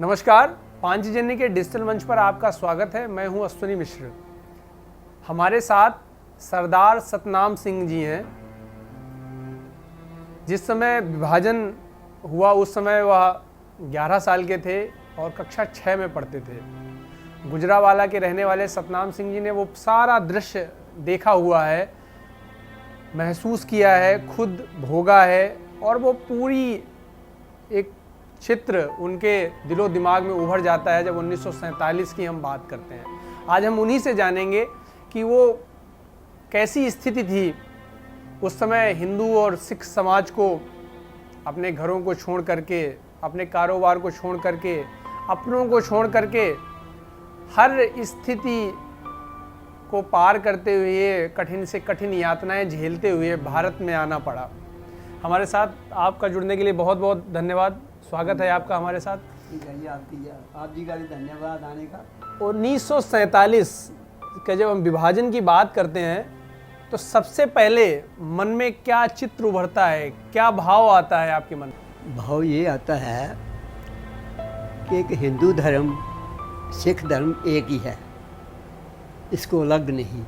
नमस्कार, पांचजन्य के डिजिटल मंच पर आपका स्वागत है। मैं हूं अश्विनी मिश्र। हमारे साथ सरदार सतनाम सिंह जी हैं। जिस समय विभाजन हुआ उस समय वह 11 साल के थे और कक्षा 6 में पढ़ते थे। गुजरावाला के रहने वाले सतनाम सिंह जी ने वो सारा दृश्य देखा हुआ है, महसूस किया है, खुद भोगा है और वो पूरी एक चित्र उनके दिलो दिमाग में उभर जाता है जब 1947 की हम बात करते हैं। आज हम उन्हीं से जानेंगे कि वो कैसी स्थिति थी उस समय हिंदू और सिख समाज को अपने घरों को छोड़ करके, अपने कारोबार को छोड़ करके, अपनों को छोड़ करके हर स्थिति को पार करते हुए, कठिन से कठिन यातनाएं झेलते हुए भारत में आना पड़ा। हमारे साथ आपका जुड़ने के लिए बहुत बहुत धन्यवाद। स्वागत है आपका हमारे साथ। आप जी का भी धन्यवाद आने का। 1947 के जब हम विभाजन की बात करते हैं तो सबसे पहले मन में क्या चित्र उभरता है, क्या भाव आता है आपके मन में? भाव ये आता है कि एक हिंदू धर्म सिख धर्म एक ही है, इसको अलग नहीं।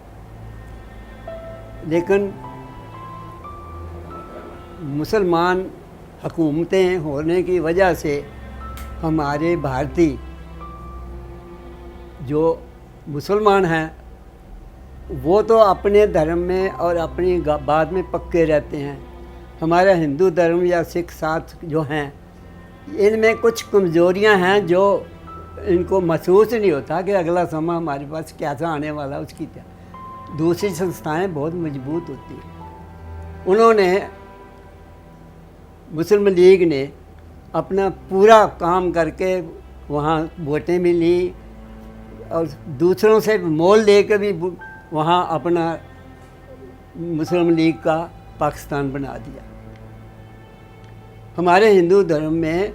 लेकिन मुसलमान हुकूमतें होने की वजह से हमारे भारतीय जो मुसलमान हैं वो तो अपने धर्म में और अपनी बात में पक्के रहते हैं। हमारा हिंदू धर्म या सिख साथ जो हैं इनमें कुछ कमज़ोरियां हैं जो इनको महसूस नहीं होता कि अगला समय हमारे पास कैसा आने वाला उसकी क्या। दूसरी संस्थाएं बहुत मजबूत होती हैं। उन्होंने मुस्लिम लीग ने अपना पूरा काम करके वहाँ वोटें भी ली और दूसरों से मोल लेकर भी वहाँ अपना मुस्लिम लीग का पाकिस्तान बना दिया। हमारे हिंदू धर्म में,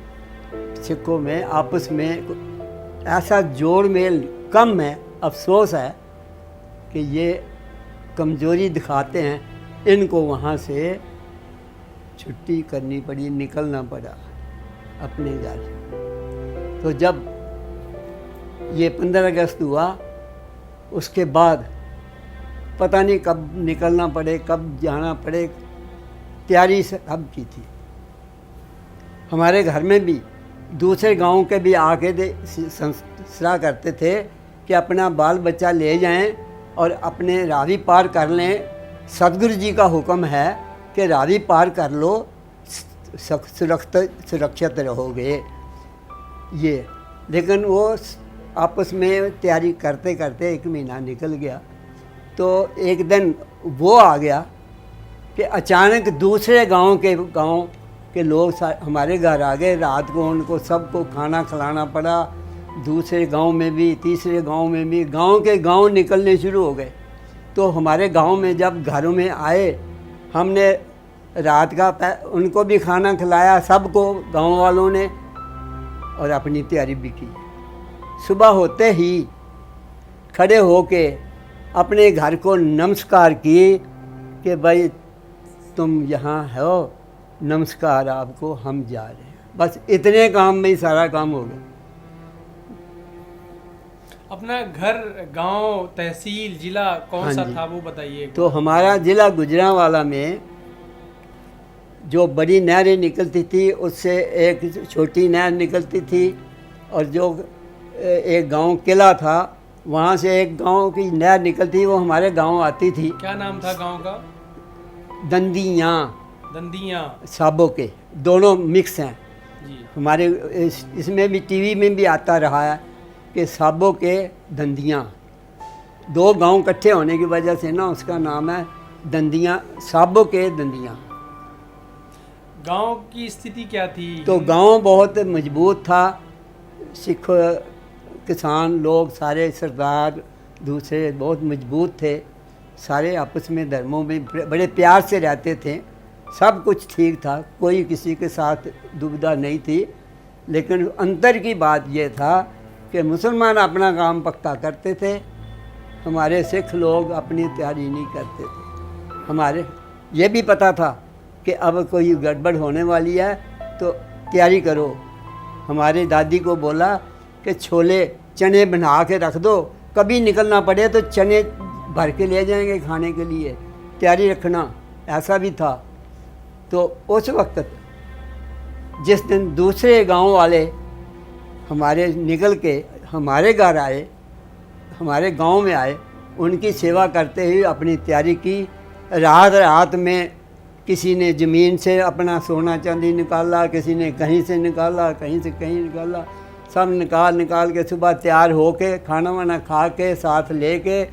सिखों में आपस में ऐसा जोड़ मेल कम है। अफसोस है कि ये कमज़ोरी दिखाते हैं, इनको वहाँ से छुट्टी करनी पड़ी, निकलना पड़ा अपने घर। तो जब ये 15 अगस्त हुआ उसके बाद पता नहीं कब निकलना पड़े, कब जाना पड़े, तैयारी सब की थी। हमारे घर में भी दूसरे गांव के भी आके सलाह करते थे कि अपना बाल बच्चा ले जाएं और अपने रावी पार कर लें। सतगुरु जी का हुक्म है कि रावी पार कर लो, सुरक्षित रहोगे ये। लेकिन वो आपस में तैयारी करते करते 1 महीना निकल गया। तो एक दिन वो आ गया कि अचानक दूसरे गांव के लोग हमारे घर आ गए। रात को उनको सबको खाना खिलाना पड़ा। दूसरे गांव में भी, तीसरे गांव में भी, गांव के गांव निकलने शुरू हो गए। तो हमारे गांव में जब घरों में आए, हमने रात का उनको भी खाना खिलाया, सबको गांव वालों ने, और अपनी तैयारी भी की। सुबह होते ही खड़े होके अपने घर को नमस्कार किए कि भाई तुम यहाँ हो, नमस्कार आपको, हम जा रहे हैं। बस इतने काम में ही सारा काम हो गया। अपना घर, गांव, तहसील, जिला कौन सा था वो बताइए। तो हमारा ज़िला गुजरांवाला में जो बड़ी नहरें निकलती थी उससे एक छोटी नहर निकलती थी, और जो एक गांव किला था वहाँ से एक गांव की नहर निकलती, वो हमारे गांव आती थी। क्या नाम था गांव का? दंदियाँ साबो के दोनों मिक्स हैं जी। हमारे इसमें भी टीवी में भी आता रहा है कि साबो के दंदियाँ। 2 गांव इकट्ठे होने की वजह से ना उसका नाम है दंदियाँ, साबो के दंदियाँ। गांव की स्थिति क्या थी? तो गांव बहुत मजबूत था। सिख किसान लोग सारे, सरदार दूसरे बहुत मजबूत थे। सारे आपस में धर्मों में बड़े प्यार से रहते थे। सब कुछ ठीक था, कोई किसी के साथ दुविधा नहीं थी। लेकिन अंतर की बात यह था कि मुसलमान अपना काम पक्का करते थे, हमारे सिख लोग अपनी तैयारी नहीं करते थे। हमारे ये भी पता था कि अब कोई गड़बड़ होने वाली है तो तैयारी करो, हमारी दादी को बोला कि छोले चने बना के रख दो, कभी निकलना पड़े तो चने भर के ले जाएंगे खाने के लिए, तैयारी रखना। ऐसा भी था। तो उस वक्त जिस दिन दूसरे गांव वाले हमारे निकल के हमारे घर आए, हमारे गांव में आए, उनकी सेवा करते हुए अपनी तैयारी की। रात रात में किसी ने ज़मीन से अपना सोना चांदी निकाला, किसी ने कहीं से निकाला, कहीं से कहीं निकाला, सब निकाल के सुबह तैयार हो के खाना वाना खा के साथ ले के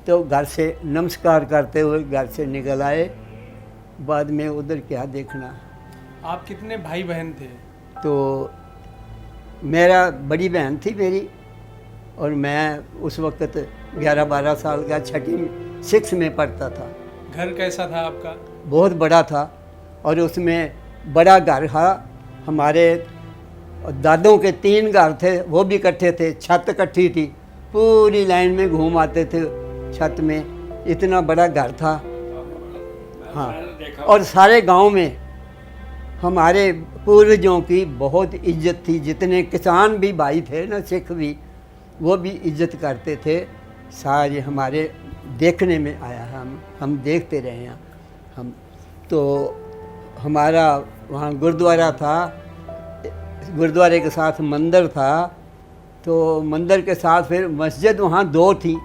तो घर से नमस्कार करते हुए घर से निकल आए। बाद में उधर क्या देखना। आप कितने भाई बहन थे? तो मेरा बड़ी बहन थी मेरी, और मैं उस वक्त 11-12 साल का, 6 में पढ़ता था। घर कैसा था आपका? बहुत बड़ा था, और उसमें बड़ा घर था। हमारे दादों के 3 घर थे, वो भी इकट्ठे थे, छत इकट्ठी थी, पूरी लाइन में घूम आते थे छत में, इतना बड़ा घर था। हाँ, और सारे गांव में हमारे पूर्वजों की बहुत इज्जत थी। जितने किसान भी भाई थे ना, सिख भी, वो भी इज्जत करते थे। सारे हमारे देखने में आया है, हम देखते रहे हैं हम। तो हमारा वहाँ गुरुद्वारा था, गुरुद्वारे के साथ मंदिर था, तो मंदिर के साथ फिर मस्जिद वहाँ 2 थी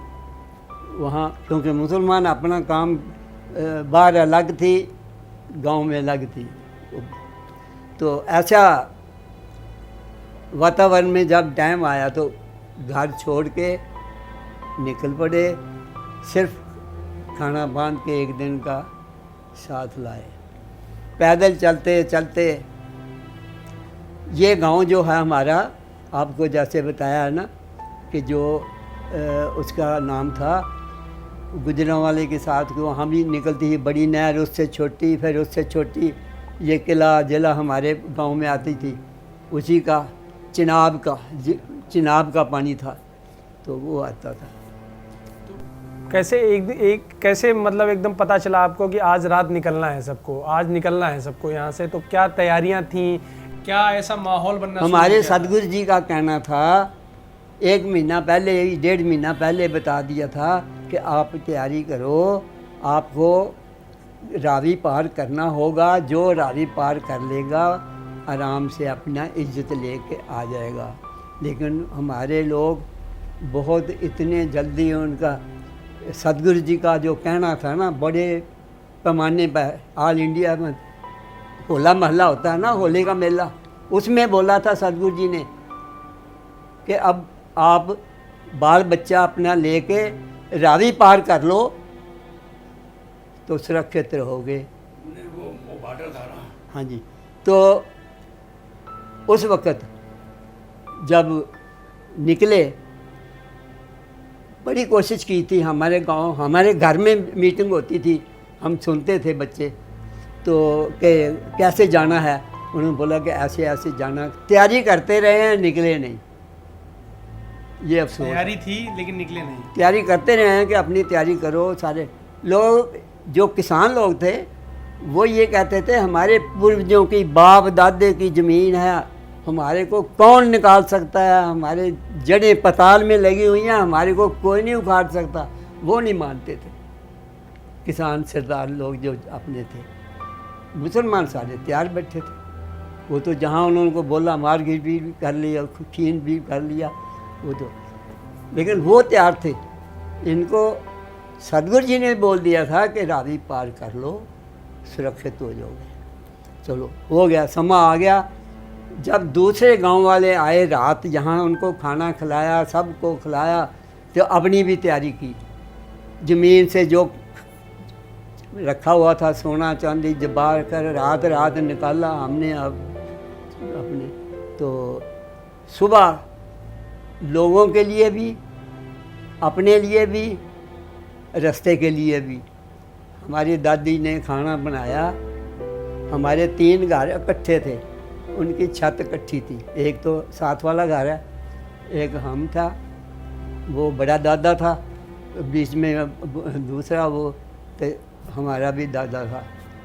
वहाँ, क्योंकि मुसलमान अपना काम बाहर अलग थी, गांव में अलग थी। तो ऐसा वातावरण में जब टाइम आया तो घर छोड़ के निकल पड़े। सिर्फ खाना बांध के एक दिन का साथ लाए। पैदल चलते चलते ये गांव जो है हमारा, आपको जैसे बताया है ना कि जो उसका नाम था गुजरांवाले के साथ, वहाँ भी निकलती थी बड़ी नहर, उससे छोटी, फिर उससे छोटी ये किला जिला हमारे गांव में आती थी। उसी का चिनाब का पानी था, तो वो आता था। कैसे कैसे मतलब एकदम पता चला आपको कि आज रात निकलना है सबको, आज निकलना है सबको यहाँ से? तो क्या तैयारियाँ थी, क्या ऐसा माहौल बनना? हमारे सदगुरु जी का कहना था, 1 महीना पहले, 1.5 महीना पहले बता दिया था कि आप तैयारी करो, आपको रावी पार करना होगा, जो रावी पार कर लेगा आराम से अपना इज्जत लेके आ जाएगा। लेकिन हमारे लोग बहुत इतने जल्दी, उनका सदगुरु जी का जो कहना था ना, बड़े पैमाने पर ऑल इंडिया में होला महल्ला होता है ना, होली का मेला, उसमें बोला था सदगुरु जी ने कि अब आप बाल बच्चा अपना लेके रावी पार कर लो तो सुरक्षित रहोगे। वो बॉर्डर था ना। हाँ जी। तो उस वक़्त जब निकले, बड़ी कोशिश की थी। हमारे गांव, हमारे घर में मीटिंग होती थी, हम सुनते थे बच्चे, तो कि कैसे जाना है। उन्होंने बोला कि ऐसे ऐसे जाना। तैयारी करते रहे हैं, निकले नहीं। ये अफसोस। तैयारी थी लेकिन निकले नहीं। तैयारी करते रहे हैं कि अपनी तैयारी करो। सारे लोग जो किसान लोग थे वो ये कहते थे हमारे पूर्वजों की बाप दादे की ज़मीन है, हमारे को कौन निकाल सकता है, हमारे जड़ें पताल में लगी हुई हैं, हमारे को कोई नहीं उखाड़ सकता। वो नहीं मानते थे किसान सरदार लोग जो अपने थे। मुसलमान सारे तैयार बैठे थे। वो तो जहाँ उन्होंने बोला मारगिर भी कर लिया, खीन भी कर लिया वो तो, लेकिन वो तैयार थे। इनको सदगुरु जी ने बोल दिया था कि रावी पार कर लो, सुरक्षित हो जाओगे। चलो हो गया, समा आ गया। जब दूसरे गांव वाले आए रात, यहाँ उनको खाना खिलाया, सबको खिलाया, तो अपनी भी तैयारी की। ज़मीन से जो रखा हुआ था सोना चांदी जबार कर रात रात निकाला हमने अपने। तो सुबह लोगों के लिए भी, अपने लिए भी, रास्ते के लिए भी हमारी दादी ने खाना बनाया। हमारे 3 घर इकट्ठे थे, उनकी छत इकट्ठी थी। एक तो साथ वाला घर है, एक हम था, वो बड़ा दादा था, बीच में दूसरा वो तो हमारा भी दादा था।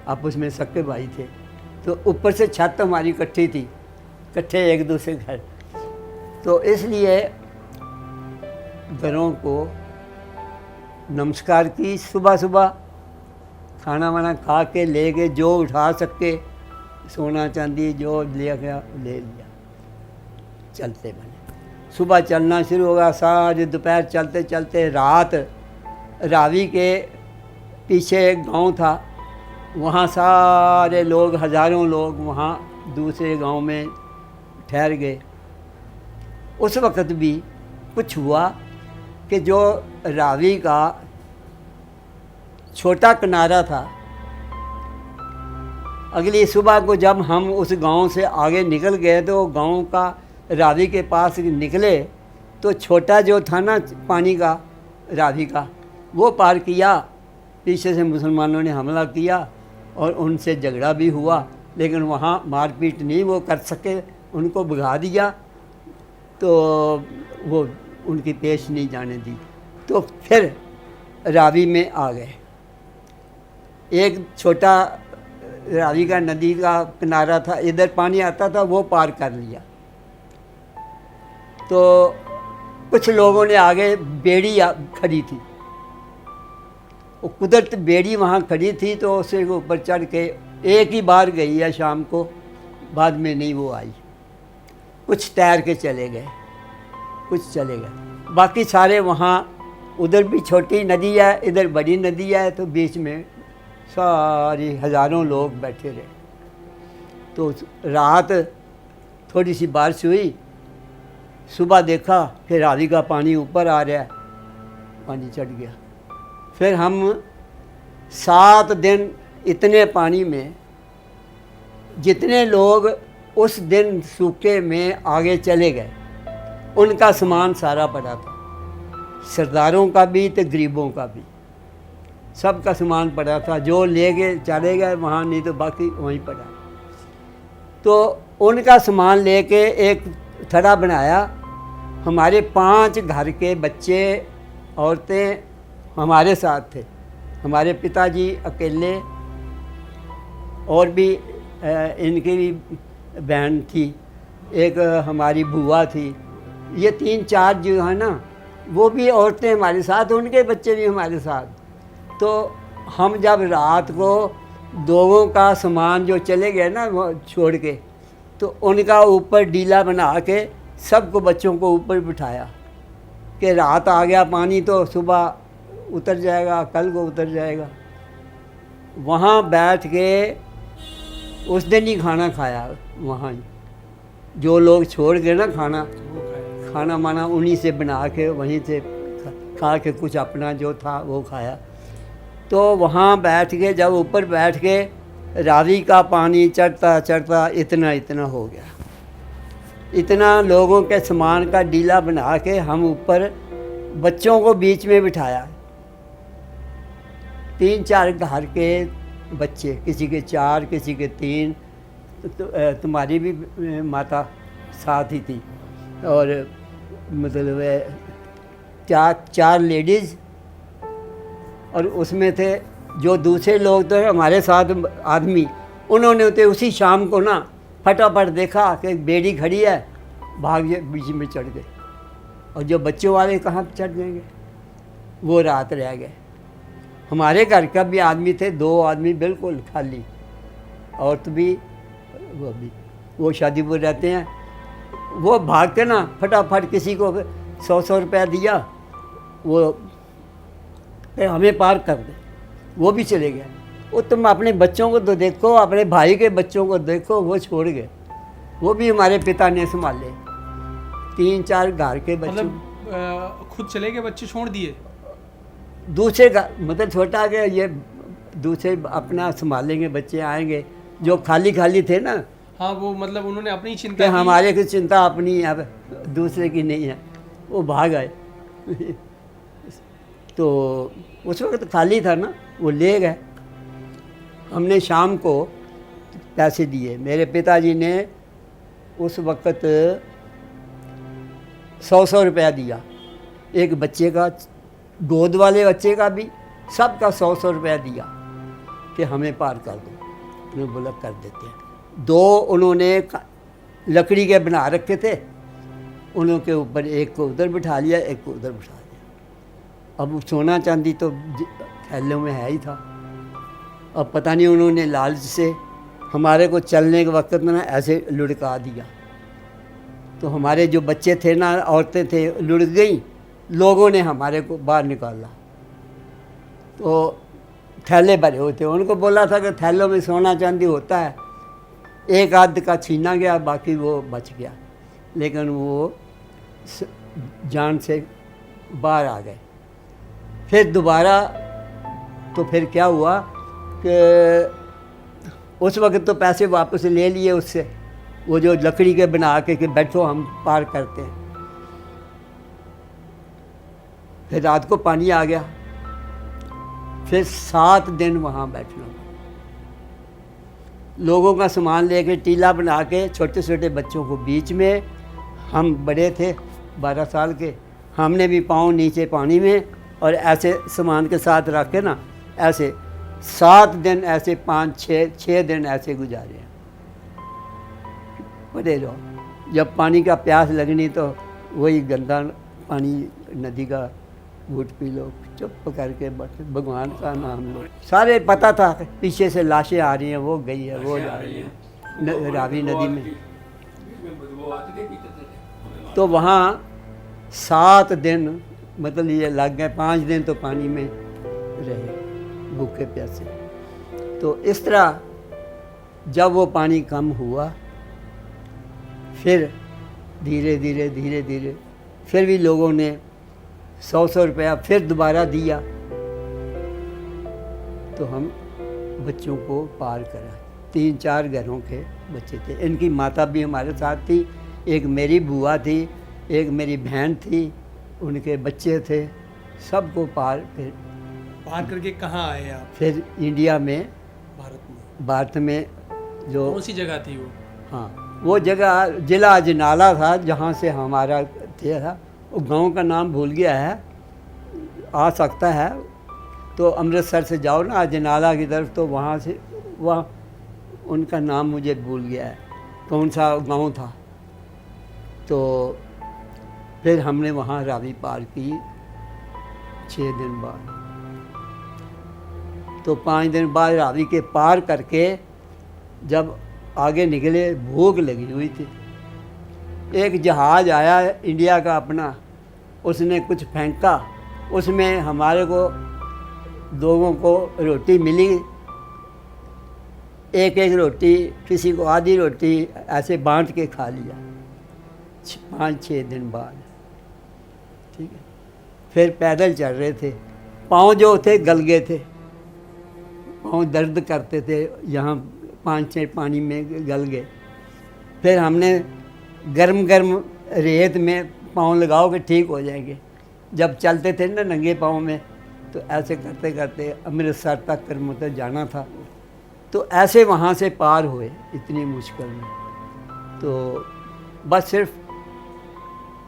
आपस में सक्के भाई थे। तो ऊपर से छत हमारी इकट्ठी थी, इकट्ठे एक दूसरे घर। तो इसलिए घरों को नमस्कार की, सुबह सुबह खाना वाना खा के ले गए, जो उठा सके सोना चांदी जो लिया गया ले लिया, चलते बने। सुबह चलना शुरू होगा, सारे दोपहर चलते चलते रात रावी के पीछे एक गांव था, वहाँ सारे लोग, हज़ारों लोग वहाँ दूसरे गांव में ठहर गए। उस वक़्त भी कुछ हुआ कि जो रावी का छोटा किनारा था, अगली सुबह को जब हम उस गांव से आगे निकल गए तो गांव का रावी के पास निकले तो छोटा जो था ना पानी का रावी का, वो पार किया। पीछे से मुसलमानों ने हमला किया और उनसे झगड़ा भी हुआ, लेकिन वहाँ मारपीट नहीं वो कर सके, उनको भगा दिया, तो वो उनकी पेश नहीं जाने दी। तो फिर रावी में आ गए। एक छोटा रावी का नदी का किनारा था, इधर पानी आता था, वो पार कर लिया। तो कुछ लोगों ने आगे बेड़ी खड़ी थी, वो कुदरत बेड़ी वहाँ खड़ी थी, तो उसे ऊपर चढ़ के एक ही बार गई है शाम को, बाद में नहीं वो आई। कुछ तैर के चले गए, कुछ चले गए, बाकी सारे वहाँ, उधर भी छोटी नदी है, इधर बड़ी नदी है, तो बीच में सारी हज़ारों लोग बैठे रहे। तो रात थोड़ी सी बारिश हुई, सुबह देखा कि रावी का पानी ऊपर आ रहा है, पानी चढ़ गया। फिर हम 7 दिन इतने पानी में, जितने लोग उस दिन सूखे में आगे चले गए, उनका सामान सारा पड़ा था, सरदारों का भी तो गरीबों का भी, सबका सामान पड़ा था। जो ले गए चले गए वहाँ, नहीं तो बाकी वहीं पड़ा। तो उनका सामान लेके एक थड़ा बनाया। हमारे 5 घर के बच्चे औरतें हमारे साथ थे, हमारे पिताजी अकेले, और भी इनकी भी बहन थी, एक हमारी बुआ थी, ये 3-4 जो है ना, वो भी औरतें हमारे साथ, उनके बच्चे भी हमारे साथ। तो हम जब रात को दोगों का सामान जो चले गए ना वो छोड़ के, तो उनका ऊपर डीला बना के सबको बच्चों को ऊपर बिठाया कि रात आ गया पानी तो सुबह उतर जाएगा, कल को उतर जाएगा। वहाँ बैठ के उस दिन ही खाना खाया, वहाँ ही जो लोग छोड़ गए ना खाना माना उन्हीं से बना के वहीं से खा के कुछ अपना जो था वो खाया। तो वहाँ बैठ के जब ऊपर बैठ के रावी का पानी चढ़ता चढ़ता इतना हो गया, इतना लोगों के सामान का डीला बना के हम ऊपर बच्चों को बीच में बिठाया। 3-4 घर के बच्चे, किसी के 4 किसी के 3, तुम्हारी भी माता साथ ही थी, और मतलब 4 लेडीज़, और उसमें थे जो दूसरे लोग तो हमारे साथ आदमी, उन्होंने तो उसी शाम को ना फटाफट देखा कि बेड़ी खड़ी है, भाग बीच में चढ़ गए। और जो बच्चों वाले कहाँ चढ़ जाएंगे, वो रात रह गए। हमारे घर का भी आदमी थे, 2 आदमी बिल्कुल खाली, औरत भी, वो शादीपुर रहते हैं, वो भागते ना फटाफट, किसी को 100 रुपया दिया, वो हमें पार कर दे, वो भी चले गए। वो तुम अपने बच्चों को तो देखो, अपने भाई के बच्चों को देखो, वो छोड़ गए, वो भी हमारे पिता ने संभाले। 3-4 घर के बच्चे, मतलब खुद चले गए, बच्चे छोड़ दिए दूसरे का, मतलब छोटा के ये दूसरे अपना संभालेंगे, बच्चे आएंगे जो खाली थे ना। हाँ, वो मतलब उन्होंने अपनी चिंता कि हमारे की चिंता अपनी है, अब दूसरे की नहीं है, वो भाग आए। तो उस वक्त खाली था ना, वो ले गए। हमने शाम को पैसे दिए, मेरे पिताजी ने उस वक्त 100 रुपया दिया, एक बच्चे का, गोद वाले बच्चे का भी, सबका 100 रुपया दिया कि हमें पार कर दो। उन्होंने बोला कर देते हैं। 2 उन्होंने लकड़ी के बना रखे थे, उन्हों के ऊपर एक को उधर बिठा लिया, एक को उधर बिठा दिया। अब सोना चांदी तो थैलों में है ही था। अब पता नहीं उन्होंने लालच से हमारे को चलने के वक्त में ना ऐसे लुढ़का दिया, तो हमारे जो बच्चे थे ना, औरतें थे, लुढ़क गई। लोगों ने हमारे को बाहर निकाला, तो थैले भरे हुए थे। उनको बोला था कि थैलों में सोना चांदी होता है। एक आध का छीना गया, बाकी वो बच गया, लेकिन वो जान से बाहर आ गए। फिर दोबारा तो फिर क्या हुआ कि उस वक्त तो पैसे वापस ले लिए उससे, वो जो लकड़ी के बना के कि बैठो हम पार करते हैं। फिर रात को पानी आ गया, फिर 7 दिन वहाँ बैठना। लोगों का सामान लेके टीला बना के छोटे छोटे बच्चों को बीच में, हम बड़े थे 12 साल के, हमने भी पाँव नीचे पानी में और ऐसे सामान के साथ रख के ना ऐसे 7 दिन ऐसे 5-6 दिन ऐसे गुजारे हैं। पड़े रहो, जब पानी का प्यास लगनी तो वही गंदा पानी नदी का घूट पी लो, चुप करके बस भगवान का नाम लो। सारे पता था पीछे से लाशें आ रही हैं, वो गई है, वो जा रही है रावी नदी में। तो वहाँ 7 दिन मतलब ये लग गए, 5 दिन तो पानी में रहे भूखे प्यासे। तो इस तरह जब वो पानी कम हुआ, फिर धीरे धीरे धीरे धीरे फिर भी लोगों ने 100 रुपया फिर दोबारा दिया, तो हम बच्चों को पार करा। 3-4 घरों के बच्चे थे, इनकी माता भी हमारे साथ थी, एक मेरी बुआ थी, एक मेरी बहन थी, उनके बच्चे थे, सबको पार करके कहाँ आए आप? फिर इंडिया में, भारत में जो कौन सी जगह थी वो? हाँ, वो जगह जिला अजनाला था, जहाँ से हमारा था। वो गांव का नाम भूल गया है, आ सकता है तो अमृतसर से जाओ ना अजनाला की तरफ, तो वहाँ से वहाँ उनका नाम मुझे भूल गया है, कौन सा गांव था। तो फिर हमने वहाँ रावी पार की 6 दिन बाद। तो 5 दिन बाद रावी के पार करके जब आगे निकले, भूख लगी हुई थी। एक जहाज़ आया इंडिया का अपना, उसने कुछ फेंका, उसमें हमारे को लोगों को रोटी मिली, एक एक रोटी, किसी को आधी रोटी, ऐसे बांट के खा लिया 5-6 दिन बाद। ठीक है, फिर पैदल चल रहे थे, पाँव जो थे गल गए थे, पाँव दर्द करते थे, यहाँ 5-6 पानी में गल गए। फिर हमने गर्म गर्म रेत में पाँव लगाओ कि ठीक हो जाएंगे। जब चलते थे ना नंगे पाँव में, तो ऐसे करते करते अमृतसर तक कर मतलब जाना था, तो ऐसे वहाँ से पार हुए इतनी मुश्किल में। तो बस सिर्फ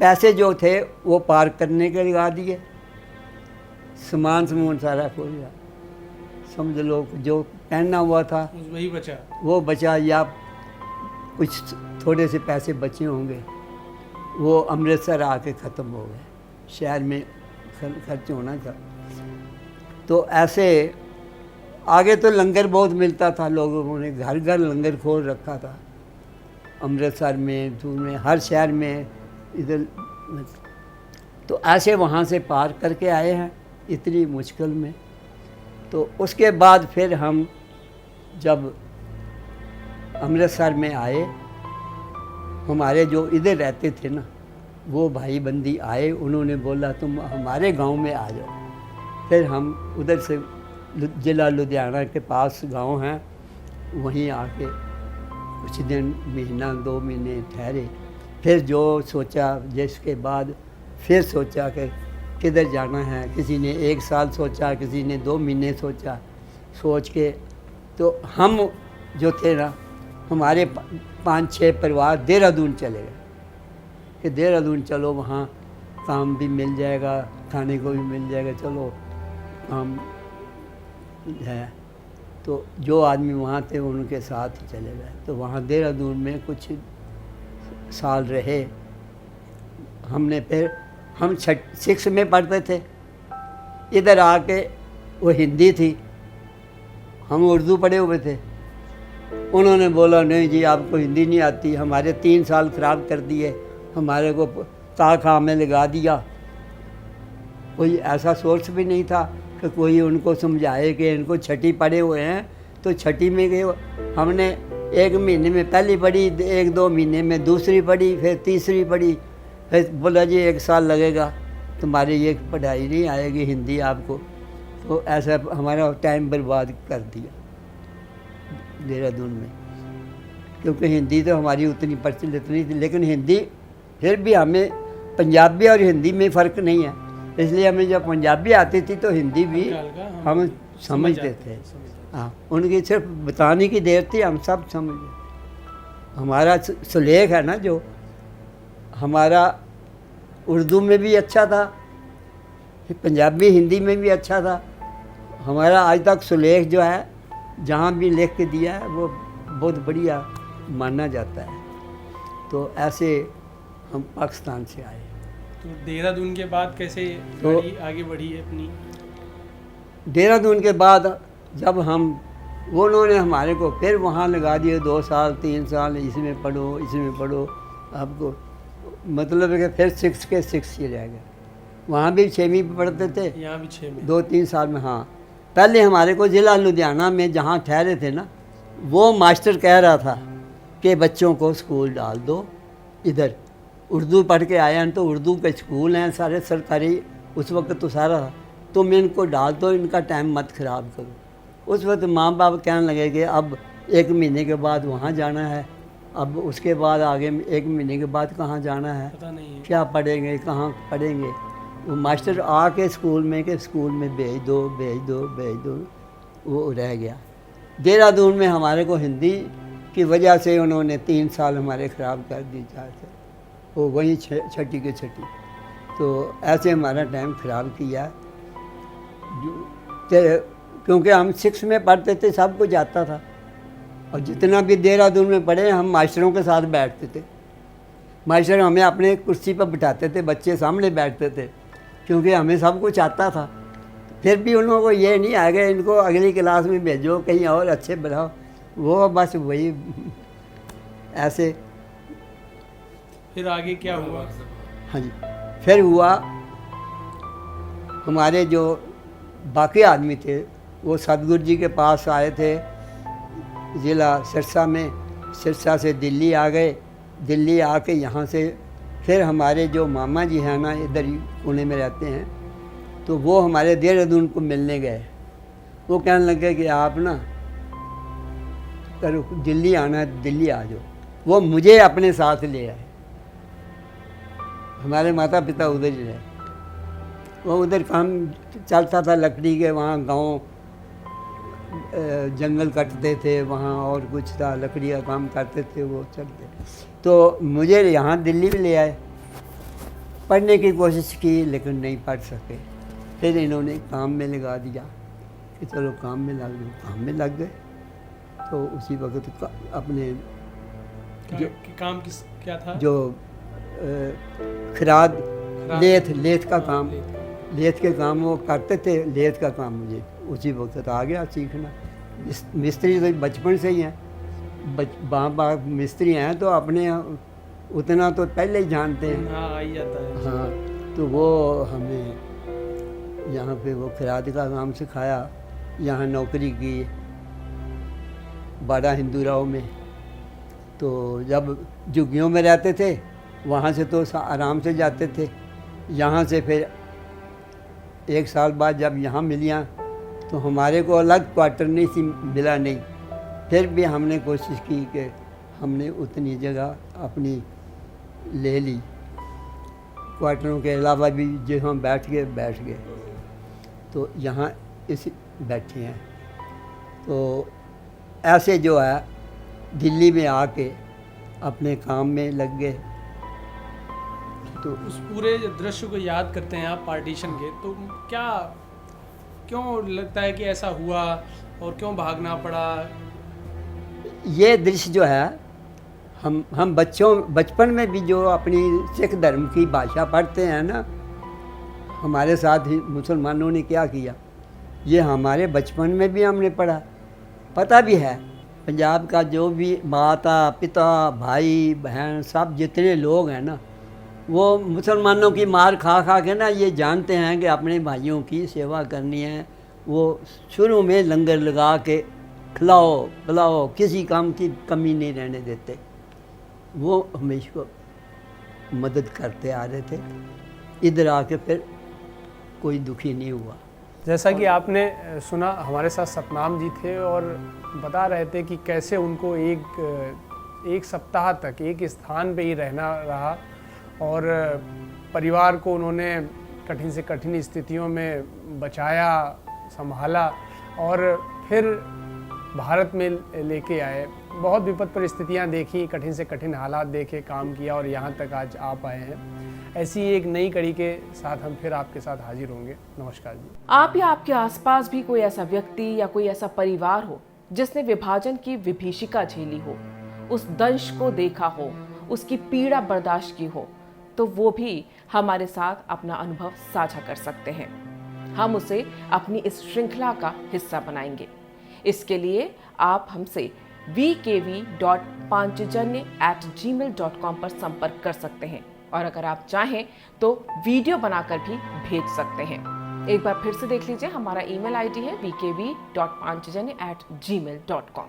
पैसे जो थे वो पार करने के लगा दिए, सामान सारा खो गया। समझ लो जो पहनना हुआ था वही बचा, वो बचा, या कुछ थोड़े से पैसे बचे होंगे, वो अमृतसर आके ख़त्म हो गए, शहर में खर्च होना था। तो ऐसे आगे तो लंगर बहुत मिलता था, लोगों ने घर घर लंगर खोल रखा था अमृतसर में, दूर में, हर शहर में इधर। तो ऐसे वहाँ से पार करके आए हैं इतनी मुश्किल में। तो उसके बाद फिर हम जब अमृतसर में आए, हमारे जो इधर रहते थे ना वो भाई बंदी आए, उन्होंने बोला तुम हमारे गांव में आ जाओ। फिर हम उधर से जिला लुधियाना के पास गांव हैं, वहीं आके कुछ दिन, 1-2 महीने ठहरे। फिर जो सोचा, जिसके बाद फिर सोचा कि किधर जाना है। किसी ने 1 साल सोचा, किसी ने 2 महीने सोचा। सोच के तो हम जो थे ना, हमारे 5-6 परिवार देहरादून चले गए कि देहरादून चलो, वहाँ काम भी मिल जाएगा, खाने को भी मिल जाएगा, चलो काम है। तो जो आदमी वहाँ थे उनके साथ ही चले गए। तो वहाँ देहरादून में कुछ साल रहे। हमने फिर हम 6 में पढ़ते थे, इधर आके वो हिंदी थी, हम उर्दू पढ़े हुए थे। उन्होंने बोला नहीं जी आपको हिंदी नहीं आती, हमारे 3 साल ख़राब कर दिए, हमारे को ताखा में लगा दिया। कोई ऐसा सोर्स भी नहीं था कि कोई उनको समझाए कि इनको छठी पढ़े हुए हैं तो छठी में गए। हमने 1 महीने में पहली पढ़ी, 1-2 महीने में दूसरी पढ़ी, फिर तीसरी पढ़ी, फिर बोला जी 1 साल लगेगा तुम्हारी ये पढ़ाई नहीं आएगी हिंदी आपको। तो ऐसा हमारा टाइम बर्बाद कर दिया देहरादून में, क्योंकि हिंदी तो हमारी उतनी प्रचलित नहीं थी। लेकिन हिंदी फिर भी हमें पंजाबी और हिंदी में फ़र्क नहीं है, इसलिए हमें जब पंजाबी आती थी तो हिंदी भी हम समझते थे। हाँ, उनकी सिर्फ बताने की देर थी, हम सब समझ गए। हमारा सुलेख है ना जो हमारा उर्दू में भी अच्छा था, पंजाबी हिंदी में भी अच्छा था। हमारा आज तक सुलेख जो है जहाँ भी लिख के दिया है वो बहुत बढ़िया माना जाता है। तो ऐसे हम पाकिस्तान से आए। तो देहरादून के बाद कैसे तो गाड़ी आगे बढ़ी है अपनी? देहरादून के बाद जब हम वो उन्होंने हमारे को फिर वहाँ लगा दिए 2 साल 3 साल, इसमें पढ़ो इसमें पढ़ो। आपको मतलब है कि फिर 6 के 6 ही रह गए। वहाँ भी 6वीं पे पढ़ते थे, यहाँ भी 6 में 2-3 साल में। हाँ, पहले हमारे को ज़िला लुधियाना में जहाँ ठहरे थे ना, वो मास्टर कह रहा था कि बच्चों को स्कूल डाल दो इधर, उर्दू पढ़ के आए हैं तो उर्दू के स्कूल हैं सारे सरकारी उस वक्त तो सारा, तुम इनको डाल दो, इनका टाइम मत ख़राब करो। उस वक्त माँ बाप कहने लगे कि अब 1 महीने के बाद वहाँ जाना है, अब उसके बाद आगे 1 महीने के बाद कहाँ जाना है, पता नहीं है। क्या पढ़ेंगे कहाँ पढ़ेंगे। वो मास्टर आके स्कूल में के स्कूल में भेज दो भेज दो भेज दो, वो रह गया। देहरादून में हमारे को हिंदी की वजह से उन्होंने 3 साल हमारे ख़राब कर दिए थे, वो वहीं छठी के छठी। तो ऐसे हमारा टाइम ख़राब किया। क्योंकि हम 6 में पढ़ते थे, सब कुछ आता था, और जितना भी देहरादून में पढ़े हम मास्टरों के साथ बैठते थे। मास्टर हमें अपने कुर्सी पर बिठाते थे, बच्चे सामने बैठते थे, क्योंकि हमें सब कुछ आता था। फिर भी उन लोगों को ये नहीं आ गया इनको अगली क्लास में भेजो, कहीं और अच्छे बढ़ाओ, वो बस वही ऐसे। फिर आगे क्या हुआ? हाँ जी, फिर हुआ हमारे जो बाकी आदमी थे वो सतगुरु जी के पास आए थे ज़िला सिरसा में। सिरसा से दिल्ली आ गए, दिल्ली आके यहाँ से फिर हमारे जो मामा जी हैं ना, इधर ही पुणे में रहते हैं, तो वो हमारे देहरादून को मिलने गए। वो कहने लगे कि आप ना करो दिल्ली आना है, दिल्ली आ जाओ। वो मुझे अपने साथ ले आए, हमारे माता पिता उधर ही रहे। वो उधर काम चलता था लकड़ी के, वहाँ गांव जंगल कटते थे, वहाँ और कुछ था, लकड़ी का काम करते थे वो चलते। तो मुझे यहाँ दिल्ली में ले आए, पढ़ने की कोशिश की लेकिन नहीं पढ़ सके। फिर इन्होंने काम में लगा दिया कि चलो काम में लग गए, काम में लग गए। तो उसी वक्त अपने काम क्या था? जो खराद लेथ का काम, लेथ के काम वो करते थे। लेथ का काम मुझे उसी वक्त आ गया सीखना। मिस्त्री तो बचपन से ही हैं, बाप मिस्त्री हैं तो अपने उतना तो पहले ही जानते हैं। हाँ, आ ही जाता है। हाँ, तो वो हमें यहाँ पे वो खराद का काम सिखाया। यहाँ नौकरी की बाड़ा हिंदू राव में। तो जब झुग्गियों में रहते थे वहाँ से तो आराम से जाते थे। यहाँ से फिर 1 साल बाद जब यहाँ मिलियाँ तो हमारे को अलग क्वार्टर नहीं सी मिला नहीं। फिर भी हमने कोशिश की कि हमने उतनी जगह अपनी ले ली, क्वार्टरों के अलावा भी जो हम बैठ गए। तो यहाँ इस बैठे हैं। तो ऐसे जो है दिल्ली में आके अपने काम में लग गए। तो उस पूरे दृश्य को याद करते हैं आप पार्टीशन के, तो क्यों लगता है कि ऐसा हुआ और क्यों भागना पड़ा? ये दृश्य जो है हम बचपन में भी जो अपनी सिख धर्म की भाषा पढ़ते हैं ना, हमारे साथ ही मुसलमानों ने क्या किया, ये हमारे बचपन में भी हमने पढ़ा, पता भी है। पंजाब का जो भी माता पिता भाई बहन सब जितने लोग हैं ना, वो मुसलमानों की मार खा खा के ना ये जानते हैं कि अपने भाइयों की सेवा करनी है। वो शुरू में लंगर लगा के खिलाओ पिलाओ, किसी काम की कमी नहीं रहने देते। वो हमेशा मदद करते आ रहे थे। इधर आके फिर कोई दुखी नहीं हुआ। जैसा कि आपने सुना, हमारे साथ सतनाम जी थे और बता रहे थे कि कैसे उनको एक सप्ताह तक एक स्थान पे ही रहना रहा और परिवार को उन्होंने कठिन से कठिन स्थितियों में बचाया, संभाला और फिर भारत में लेके आए। बहुत विपद परिस्थितियां देखी, कठिन से कठिन हालात देखे, काम किया और यहाँ तक आज आ पाए हैं। ऐसी एक नई कड़ी के साथ हम फिर आपके साथ हाजिर होंगे। नमस्कार जी। आप या आपके आसपास भी कोई ऐसा व्यक्ति या कोई ऐसा परिवार हो जिसने विभाजन की विभीषिका झेली हो, उस दंश को देखा हो, उसकी पीड़ा बर्दाश्त की हो, तो वो भी हमारे साथ अपना अनुभव साझा कर सकते हैं। हम उसे अपनी इस श्रृंखला का हिस्सा बनाएंगे। इसके लिए आप हमसे vkv.panchjanya@gmail.com पर संपर्क कर सकते हैं और अगर आप चाहें तो वीडियो बनाकर भी भेज सकते हैं। एक बार फिर से देख लीजिए, हमारा email ID है vkv.panchjanya@gmail.com।